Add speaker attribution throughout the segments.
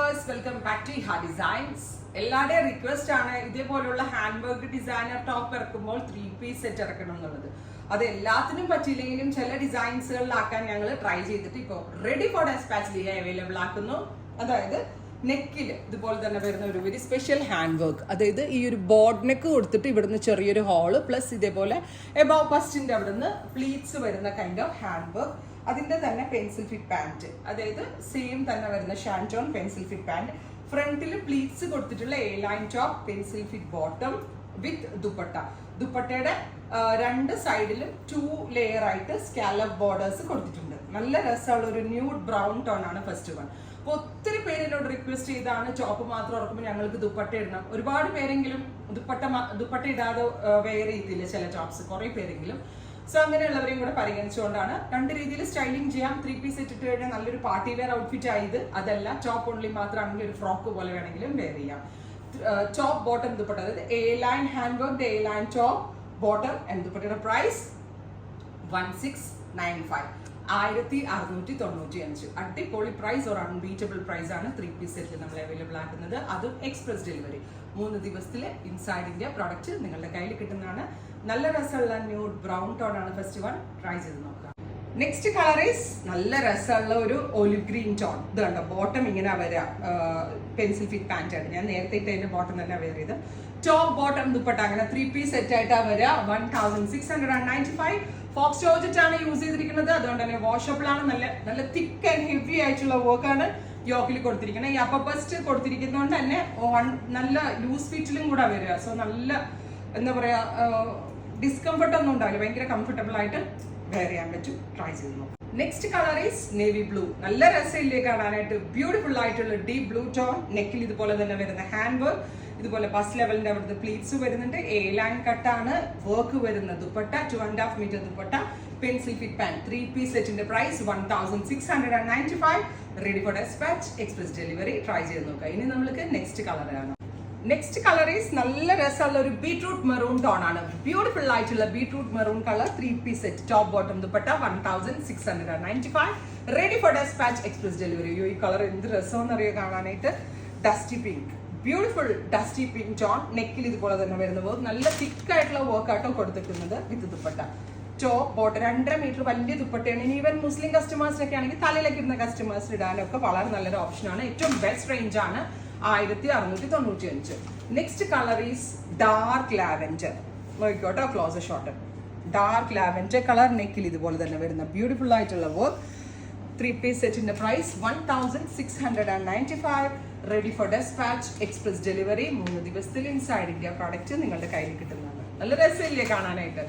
Speaker 1: Viewers, welcome back to Ha Designs. എല്ലാവരുടെയും request ആണ് ഇതേപോലുള്ള ഹാൻഡ് വർക്ക് ഡിസൈനർ ടോപ്പ് ഇറക്കുമ്പോൾ 3-piece സെറ്റ് ഇറക്കണം എന്നുള്ളത്. അത് എല്ലാത്തിനും പറ്റില്ലെങ്കിലും ചില ഡിസൈൻസുകളിലാക്കാൻ ഞങ്ങൾ ട്രൈ ചെയ്തിട്ട് ഇപ്പോൾ റെഡി ഫോർ ഡെസ്പാച്ച് അവൈലബിൾ ആക്കുന്നു. അതായത് നെക്കിൽ ഇതുപോലെ തന്നെ വരുന്ന ഒരു വെരി സ്പെഷ്യൽ ഹാൻഡ് വർക്ക്, അതായത് ഈ ഒരു ബോർഡ് നെക്ക് കൊടുത്തിട്ട് ഇവിടുന്ന് ചെറിയൊരു ഹോള് പ്ലസ് ഇതേപോലെ എബവ് ബസ്റ്റിന്റെ അവിടുന്ന് പ്ലീറ്റ്സ് വരുന്ന കൈൻഡ് ഓഫ് ഹാൻഡ് വർക്ക്. അതിന്റെ തന്നെ പെൻസിൽ ഫിറ്റ് പാന്റ്, അതായത് സെയിം തന്നെ വരുന്ന ഷാൻറ്റോൺ പെൻസിൽ ഫിറ്റ് പാന്റ്. ഫ്രണ്ടിൽ പ്ലീറ്റ്സ് കൊടുത്തിട്ടുള്ള A line top, pencil fit bottom with dupatta. ദുപ്പട്ടയുടെ രണ്ട് സൈഡിലും 2 ലെയർ ആയിട്ട് സ്കാലപ്പ് ബോർഡേഴ്സ് കൊടുത്തിട്ടുണ്ട്. നല്ല രസമുള്ള ഒരു ന്യൂഡ് ബ്രൗൺ ടോൺ ആണ് ഫസ്റ്റ് വൺ. അപ്പോൾ ഒത്തിരി പേരിനോട് റിക്വസ്റ്റ് ചെയ്താണ് ടോപ്പ് മാത്രം ഇറക്കുമ്പോൾ ഞങ്ങൾക്ക് ദുപ്പട്ട ഇടണം. ഒരുപാട് പേരെങ്കിലും ദുപ്പട്ട ഇടാതെ വെയർ ചെയ്തില്ല ചില ടോപ്സ്, കുറെ പേരെങ്കിലും. സോ അങ്ങനെയുള്ളവരെയും കൂടെ പരിഗണിച്ചുകൊണ്ടാണ് രണ്ട് രീതിയിൽ സ്റ്റൈലിംഗ് ചെയ്യാം. 3-piece സെറ്റ് ഇട്ട് കഴിഞ്ഞാൽ നല്ലൊരു പാർട്ടി വെയർ ഔട്ട്ഫിറ്റ് ആയത്. അതല്ല ടോപ്പ് ഓൺലി മാത്രമാണെങ്കിൽ ഒരു ഫ്രോക്ക് പോലെ വേണമെങ്കിലും വെയർ ചെയ്യാം. ടോപ്പ് ബോട്ടം ദുപ്പട്ട, അതായത് A line handwork, A line top bottom and ദുപ്പട്ടയുടെ പ്രൈസ് 1695, 1695. അടിപൊളി പ്രൈസ്, ഒരു അൺബീറ്റബിൾ പ്രൈസ് ആണ് 3-piece സെറ്റിൽ നമ്മൾ അവൈലബിൾ ആക്കുന്നത്. അതും എക്സ്പ്രസ് ഡെലിവറി. 3 ദിവസത്തിൽ ഇൻസൈഡ് ഇന്ത്യ പ്രോഡക്റ്റ് നിങ്ങളുടെ കയ്യിൽ കിട്ടുന്നതാണ്. നല്ല രസമുള്ള ന്യൂഡ് ബ്രൗൺ ടോൺ ആണ് ഫസ്റ്റ് വൺ. ട്രൈ ചെയ്ത് നോക്കാം. നെക്സ്റ്റ് കളർ ഈസ് നല്ല രസമുള്ള ഒരു ഒലിവ് ഗ്രീൻ ടോൺ. ഇത് കണ്ടോ, ബോട്ടം ഇങ്ങനെ വരാം, പെൻസിൽ ഫിറ്റ് പാന്റ് ആണ്. ഞാൻ നേരത്തെ ഇട്ടതിന്റെ ബോട്ടം തന്നെ വെയർ ചെയ്ത്. ടോപ്പ് ബോട്ടം ദുപ്പട്ട അങ്ങനെ 3-piece സെറ്റ് ആയിട്ടാണ് വരിക. 1695. ഫോക്സ് ജോർജറ്റ് ആണ് യൂസ് ചെയ്തിരിക്കുന്നത്. അതുകൊണ്ട് തന്നെ വാഷബിളാണ്. നല്ല തിക്ക് ആൻഡ് ഹെവി ആയിട്ടുള്ള വർക്കാണ് യോക്കിൽ കൊടുത്തിരിക്കുന്നത്. ഈ അപ്പർ ബസ്റ്റ് കൊടുത്തിരിക്കുന്നതുകൊണ്ട് തന്നെ നല്ല ലൂസ് ഫിറ്റിലും കൂടെ വരിക. സോ നല്ല എന്താ പറയാ, ഡിസ്കംഫർട്ട് ഒന്നും ഉണ്ടാവില്ല, ഭയങ്കര കംഫർട്ടബിൾ ആയിട്ട് വെയർ ചെയ്യാൻ പറ്റും. ട്രൈ ചെയ്ത് നോക്കാം. Next colour is navy blue. നല്ല രസമില്ലേ കാണാനായിട്ട്, ബ്യൂട്ടിഫുൾ ആയിട്ടുള്ള ഡീപ് ബ്ലൂ ടോൺ. നെക്കിൽ ഇതുപോലെ തന്നെ വരുന്ന ഹാൻഡ് വർക്ക്, ഇതുപോലെ ബസ് ലെവലിന്റെ അവിടുത്തെ പ്ലീറ്റ്സ് വരുന്നുണ്ട്. എ ലൈൻ കട്ടാണ് വർക്ക് വരുന്ന dupatta, 2.5 metre dupatta, pencil fit pant. 3-piece സെറ്റിന്റെ price 1695. Ready for despatch, express delivery. Try ചെയ്ത് നോക്കാം. ഇനി നമ്മൾക്ക് നെക്സ്റ്റ് കളർ ആണ്. നെക്സ്റ്റ് കളർ ഈസ് നല്ല രസമുള്ള ഒരു ബീട്രൂട്ട് മെറൂൺ ടോൺ ആണ്. ബ്യൂട്ടിഫുൾ ആയിട്ടുള്ള beetroot maroon colour. 3-piece set, top bottom dupatta, 1695. Ready for despatch, express delivery. ഈ കളർ എന്ത് രസമെന്ന് അറിയോ കാണാനായിട്ട്. Dusty pink, beautiful dusty pink tone. നെക്കിൽ ഇതുപോലെ തന്നെ വരുന്ന വർക്ക്, നല്ല തിക്ക് ആയിട്ടുള്ള വർക്ക് ആട്ടോ കൊടുത്തിരിക്കുന്നത് വിത്ത് ദുപ്പട്ട. ടോപ്പ് ബോട്ടം 2.5 മീറ്റർ വലിയ ദുപ്പട്ടയാണ്. ഇനി ഈവൻ മുസ്ലിം കസ്റ്റമേഴ്സിനൊക്കെ ആണെങ്കിൽ തലയിലേക്ക് ഇടുന്ന കസ്റ്റമേഴ്സ് ഇടാനൊക്കെ വളരെ നല്ലൊരു ഓപ്ഷനാണ്. ഏറ്റവും ബെസ്റ്റ് റേഞ്ച് ആണ് 1695. Next colour is dark lavender. നോക്കിക്കോട്ടോ, closer shot. Dark lavender colour. നെക്കിൽ ഇതുപോലെ തന്നെ വരുന്ന ബ്യൂട്ടിഫുൾ ആയിട്ടുള്ള വർക്ക്. 3-piece സെറ്റിന്റെ price 1695. Ready for despatch, express delivery. 3 ദിവസത്തിൽ ഇൻസൈഡ് ഇന്ത്യ പ്രോഡക്റ്റ് നിങ്ങളുടെ കയ്യിൽ കിട്ടുന്നതാണ്. നല്ല രസമില്ലേ കാണാനായിട്ട്.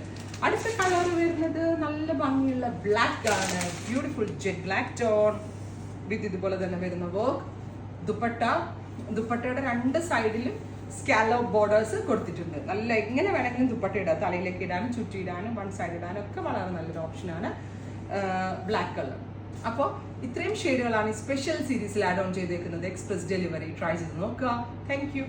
Speaker 1: അടുത്ത കളർ വരുന്നത് നല്ല ഭംഗിയുള്ള ബ്ലാക്ക് ആണ്. ബ്യൂട്ടിഫുൾ ജെറ്റ് ബ്ലാക്ക് ടോൺ വിത്ത് ഇതുപോലെ തന്നെ വരുന്ന വർക്ക്. ദുപ്പട്ടയുടെ 2 സൈഡിലും സ്കാലപ്പ് ബോർഡേഴ്സ് കൊടുത്തിട്ടുണ്ട്. നല്ല എങ്ങനെ വേണമെങ്കിലും ദുപ്പട്ട ഇടാം, തലയിലേക്ക് ഇടാനും ചുറ്റിയിടാനും 1 സൈഡ് ഇടാനും ഒക്കെ വളരെ നല്ലൊരു ഓപ്ഷനാണ് ബ്ലാക്ക് കളർ. അപ്പോൾ ഇത്രയും ഷെയ്ഡുകളാണ് ഈ സ്പെഷ്യൽ സീരീസിൽ ആഡ് ഓൺ ചെയ്തേക്കുന്നത്. Express delivery. ട്രൈ ചെയ്ത് നോക്കുക. Thank you.